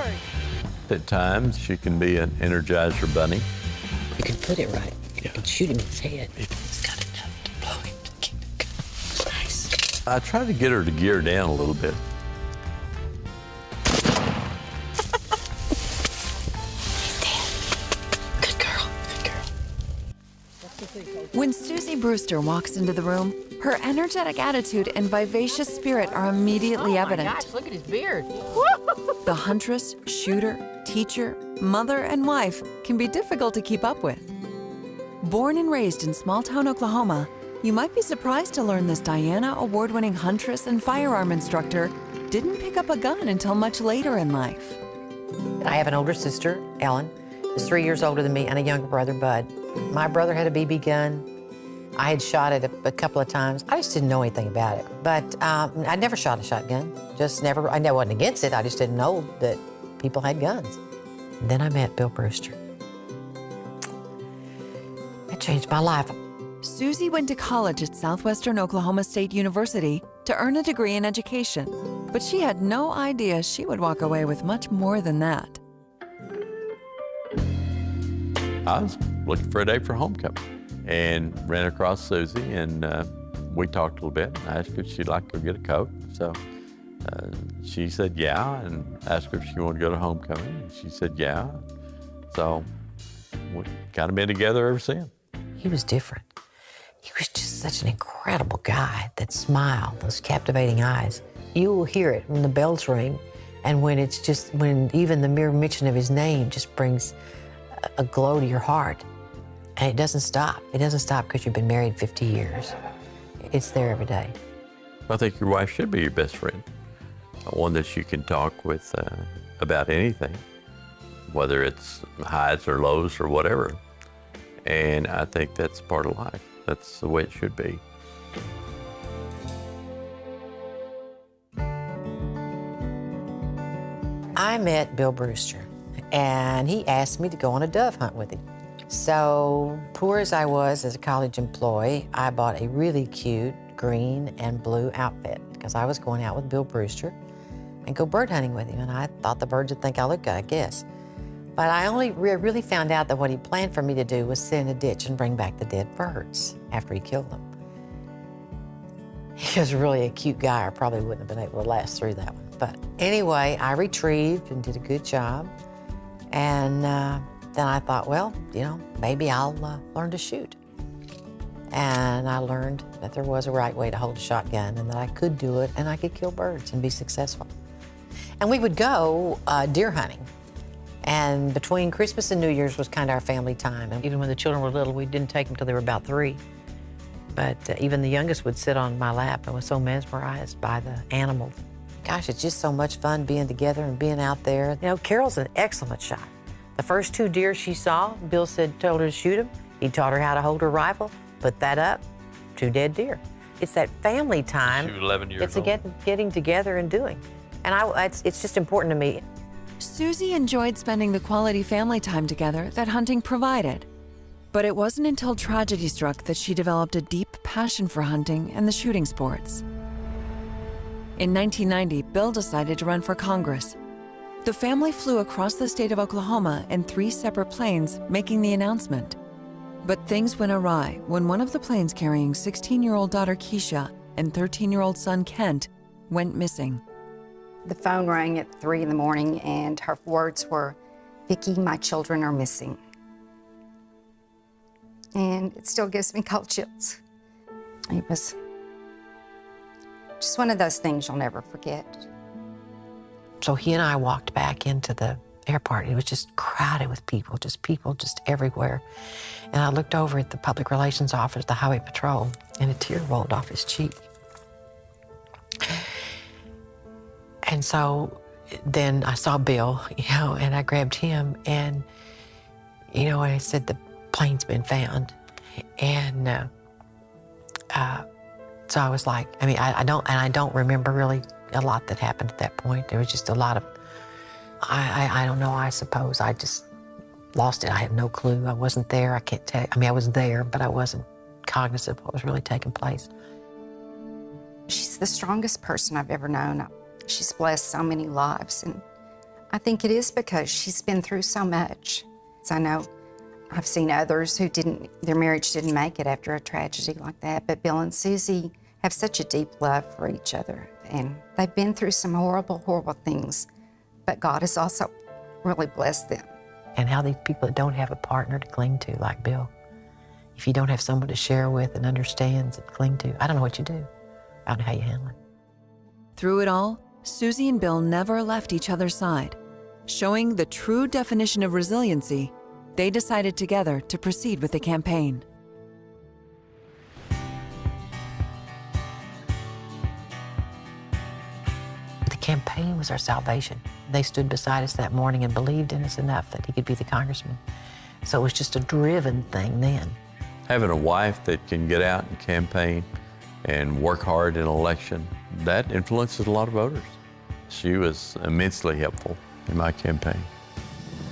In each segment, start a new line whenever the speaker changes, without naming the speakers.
forward.
At times, she can be an Energizer bunny.
You can put it right. You can shoot him in his head. He's got enough to blow him to keep him going. Nice.
I try to get her to gear down a little bit.
He's dead. Good girl. Good girl.
When Suzie Brewster walks into the room, her energetic attitude and vivacious spirit are immediately evident.
Oh my gosh, look at his beard.
The huntress, shooter, teacher, mother, and wife can be difficult to keep up with. Born and raised in small-town Oklahoma, you might be surprised to learn this Diana Award-winning huntress and firearm instructor didn't pick up a gun until much later in life.
I have an older sister, Ellen, who's 3 years older than me, and a younger brother, Bud. My brother had a BB gun. I had shot it a couple of times. I just didn't know anything about it. But I never shot a shotgun. Just never, I wasn't against it. I just didn't know that people had guns. And then I met Bill Brewster. It changed my life.
Suzie went to college at Southwestern Oklahoma State University to earn a degree in education, but she had no idea she would walk away with much more than that.
I was looking for a day for homecoming and ran across Suzie, and we talked a little bit. I asked her if she'd like to go get a coat. So she said yeah, and asked her if she wanted to go to homecoming. And she said yeah. So we've kind of been together ever since.
He was different. He was just such an incredible guy. That smile, those captivating eyes. You will hear it when the bells ring, and when even the mere mention of his name just brings a glow to your heart. And it doesn't stop. It doesn't stop because you've been married 50 years. It's there every day.
I think your wife should be your best friend, one that you can talk with about anything, whether it's highs or lows or whatever. And I think that's part of life. That's the way it should be.
I met Bill Brewster, and he asked me to go on a dove hunt with him. So, poor as I was as a college employee, I bought a really cute green and blue outfit because I was going out with Bill Brewster and go bird hunting with him, and I thought the birds would think I looked good, I guess. But I only really found out that what he planned for me to do was sit in a ditch and bring back the dead birds after he killed them. He was really a cute guy. I probably wouldn't have been able to last through that one. But anyway, I retrieved and did a good job. And then I thought, well, you know, maybe I'll learn to shoot. And I learned that there was a right way to hold a shotgun and that I could do it and I could kill birds and be successful. And we would go deer hunting. And between Christmas and New Year's was kind of our family time. And even when the children were little, we didn't take them till they were about 3. But even the youngest would sit on my lap and was so mesmerized by the animals. Gosh, it's just so much fun being together and being out there. You know, Carol's an excellent shot. The first 2 deer she saw, Bill told her to shoot them. He taught her how to hold her rifle, put that up, 2 dead deer. It's that family time.
She was 11 years old.
It's getting together and doing. And it's just important to me.
Suzie enjoyed spending the quality family time together that hunting provided. But it wasn't until tragedy struck that she developed a deep passion for hunting and the shooting sports. In 1990, Bill decided to run for Congress. The family flew across the state of Oklahoma in 3 separate planes, making the announcement. But things went awry when one of the planes carrying 16-year-old daughter Keisha and 13-year-old son Kent went missing.
The phone rang at 3 in the morning, and her words were, "Vicki, my children are missing." And it still gives me cold chills. It was just one of those things you'll never forget.
So he and I walked back into the airport. It was just crowded with people just everywhere. And I looked over at the public relations office, the highway patrol, and a tear rolled off his cheek. And so then I saw Bill, you know, and I grabbed him, and, you know, I said, the plane's been found. And so I was like, I mean, I don't remember really a lot that happened at that point. There was just a lot of, I don't know, I suppose I just lost it. I had no clue. I wasn't there. I can't tell. I mean, I was there, but I wasn't cognizant of what was really taking place.
She's the strongest person I've ever known. She's blessed so many lives, and I think it is because she's been through so much. I know I've seen others who their marriage didn't make it after a tragedy like that, but Bill and Suzie have such a deep love for each other. And they've been through some horrible, horrible things, but God has also really blessed them.
And how these people that don't have a partner to cling to, like Bill, if you don't have someone to share with and understands and cling to, I don't know what you do. I don't know how you handle it.
Through it all, Suzie and Bill never left each other's side. Showing the true definition of resiliency, they decided together to proceed with the campaign.
The campaign was our salvation. They stood beside us that morning and believed in us enough that he could be the congressman. So it was just a driven thing then.
Having a wife that can get out and campaign and work hard in an election, that influences a lot of voters. She was immensely helpful in my campaign.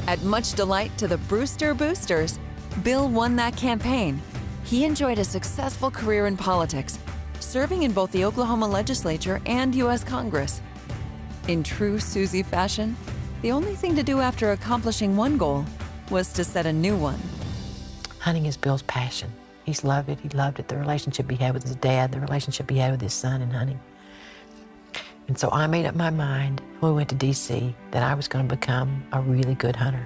At much delight to the Brewster Boosters, Bill won that campaign. He enjoyed a successful career in politics, serving in both the Oklahoma legislature and U.S. Congress. In true Suzie fashion, the only thing to do after accomplishing one goal was to set a new one.
Hunting is Bill's passion. He's loved it. He loved it. The relationship he had with his dad, the relationship he had with his son in hunting. And so I made up my mind when we went to D.C. that I was going to become a really good hunter.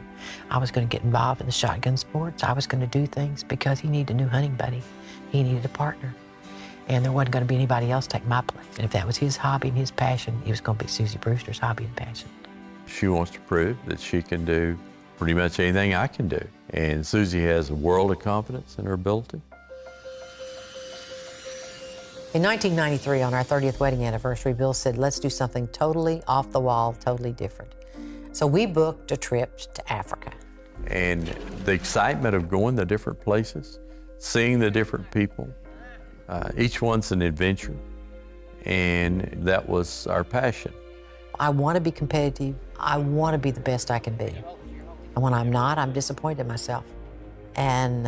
I was going to get involved in the shotgun sports. I was going to do things because he needed a new hunting buddy. He needed a partner. And there wasn't going to be anybody else take my place. And if that was his hobby and his passion, it was going to be Suzie Brewster's hobby and passion.
She wants to prove that she can do pretty much anything I can do. And Suzie has a world of confidence in her ability.
In 1993, on our 30th wedding anniversary, Bill said, let's do something totally off the wall, totally different. So we booked a trip to Africa.
And the excitement of going to different places, seeing the different people, each one's an adventure, and that was our passion.
I want to be competitive. I want to be the best I can be. And when I'm not, I'm disappointed in myself. And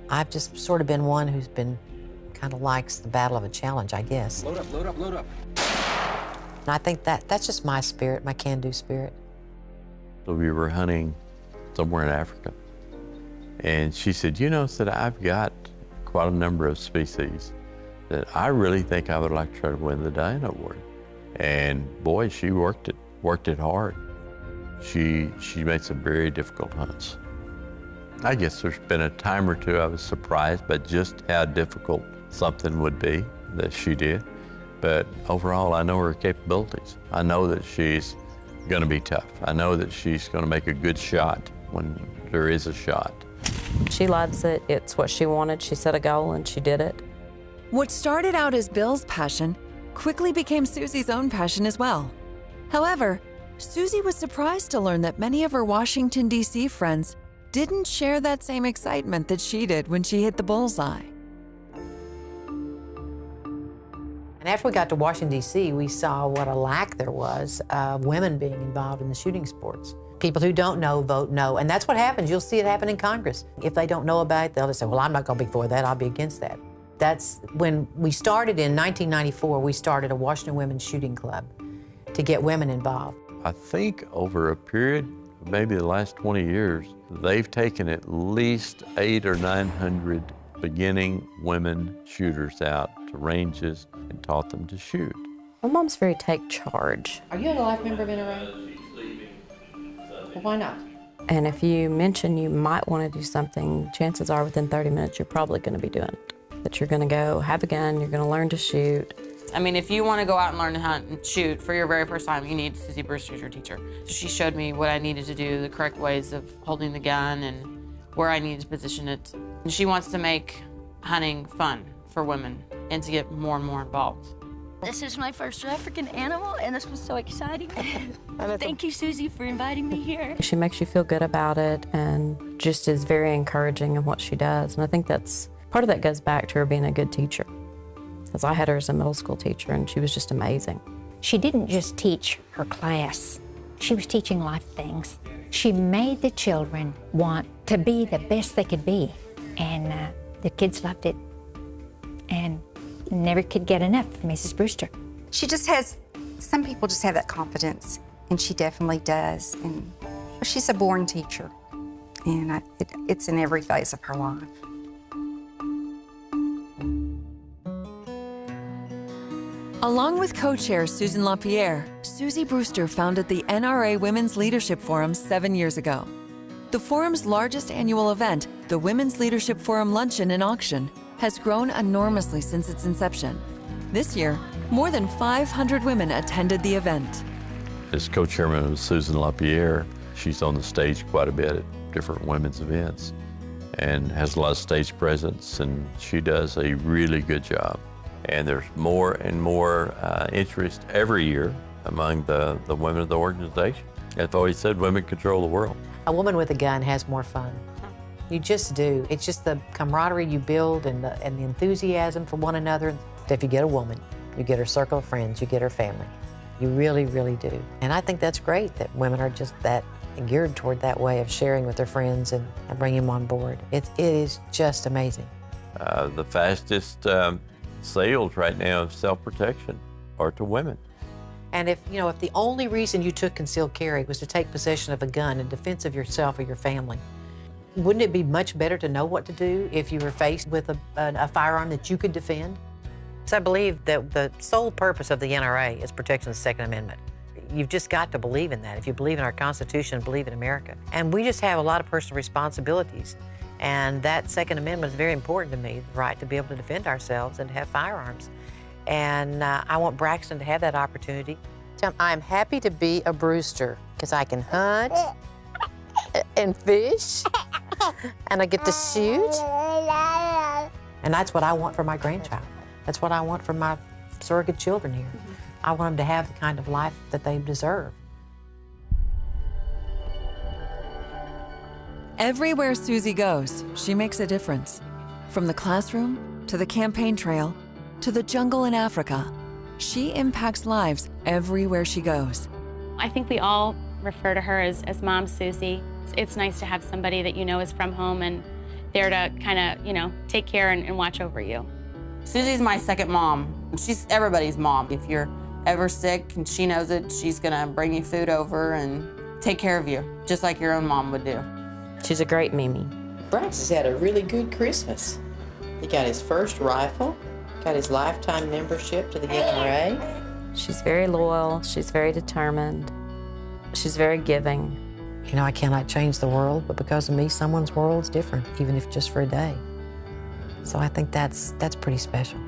I've just sort of been one who's been kind of likes the battle of a challenge, I guess.
Load up, load up, load up.
And I think that's just my spirit, my can-do spirit.
So we were hunting somewhere in Africa, and she said, you know, I've got quite a number of species that I really think I would like to try to win the Diana Award. And boy, she worked it hard. She made some very difficult hunts. I guess there's been a time or two I was surprised by just how difficult something would be that she did. But overall, I know her capabilities. I know that she's gonna be tough. I know that she's gonna make a good shot when there is a shot.
She loves it. It's what she wanted. She set a goal and she did it.
What started out as Bill's passion quickly became Suzie's own passion as well. However, Suzie was surprised to learn that many of her Washington, D.C. friends didn't share that same excitement that she did when she hit the bullseye.
And after we got to Washington, D.C., we saw what a lack there was of women being involved in the shooting sports. People who don't know vote no, and that's what happens. You'll see it happen in Congress. If they don't know about it, they'll just say, well, I'm not going to be for that, I'll be against that. That's when we started in 1994, we started a Washington Women's Shooting Club to get women involved.
I think over a period, maybe the last 20 years, they've taken at least 800 or 900 beginning women shooters out to ranges and taught them to shoot.
My mom's very take charge.
Are you a life member of NRA? Well, why not?
And if you mention you might want to do something, chances are within 30 minutes you're probably going to be doing it. That you're going to go have a gun, you're going to learn to shoot.
I mean, if you want to go out and learn to hunt and shoot for your very first time, you need Suzie Brewster as your teacher. So she showed me what I needed to do, the correct ways of holding the gun and where I needed to position it. And she wants to make hunting fun for women and to get more and more involved.
This is my first African animal, and this was so exciting. Thank you, Suzie, for inviting me here.
She makes you feel good about it and just is very encouraging in what she does. And I think that's part of that goes back to her being a good teacher. Because I had her as a middle school teacher, and she was just amazing.
She didn't just teach her class. She was teaching life things. She made the children want to be the best they could be. And the kids loved it. And never could get enough of Mrs. Brewster.
She just has, some people just have that confidence and she definitely does. And she's a born teacher, and it's in every phase of her life.
Along with co-chair Susan LaPierre, Suzie Brewster founded the NRA Women's Leadership Forum 7 years ago. The forum's largest annual event, the Women's Leadership Forum Luncheon and Auction, has grown enormously since its inception. This year, more than 500 women attended the event.
As co-chairman of Susan LaPierre, she's on the stage quite a bit at different women's events and has a lot of stage presence, and she does a really good job. And there's more and more interest every year among the women of the organization. I've always said women control the world.
A woman with a gun has more fun. You just do. It's just the camaraderie you build and the enthusiasm for one another. If you get a woman, you get her circle of friends, you get her family. You really, really do. And I think that's great that women are just that geared toward that way of sharing with their friends and bringing them on board. It is just amazing.
The fastest sales right now of self-protection are to women.
And if the only reason you took concealed carry was to take possession of a gun in defense of yourself or your family, wouldn't it be much better to know what to do if you were faced with a firearm that you could defend? So I believe that the sole purpose of the NRA is protection of the Second Amendment. You've just got to believe in that. If you believe in our Constitution, believe in America. And we just have a lot of personal responsibilities. And that Second Amendment is very important to me, the right to be able to defend ourselves and to have firearms. And I want Braxton to have that opportunity. I'm happy to be a Brewster because I can hunt and fish and I get to shoot. And that's what I want for my grandchild. That's what I want for my surrogate children here. I want them to have the kind of life that they deserve.
Everywhere Suzie goes, she makes a difference. From the classroom, to the campaign trail, to the jungle in Africa, she impacts lives everywhere she goes.
I think we all refer to her as Mom Suzie. It's nice to have somebody that you know is from home and there to kind of, take care and watch over you.
Susie's my second mom. She's everybody's mom. If you're ever sick and she knows it, she's gonna bring you food over and take care of you, just like your own mom would do.
She's a great Mimi.
Braxton's had a really good Christmas. He got his first rifle, got his lifetime membership to the NRA.
She's very loyal, she's very determined, she's very giving.
I cannot change the world, but because of me, someone's world's different, even if just for a day. So I think that's pretty special.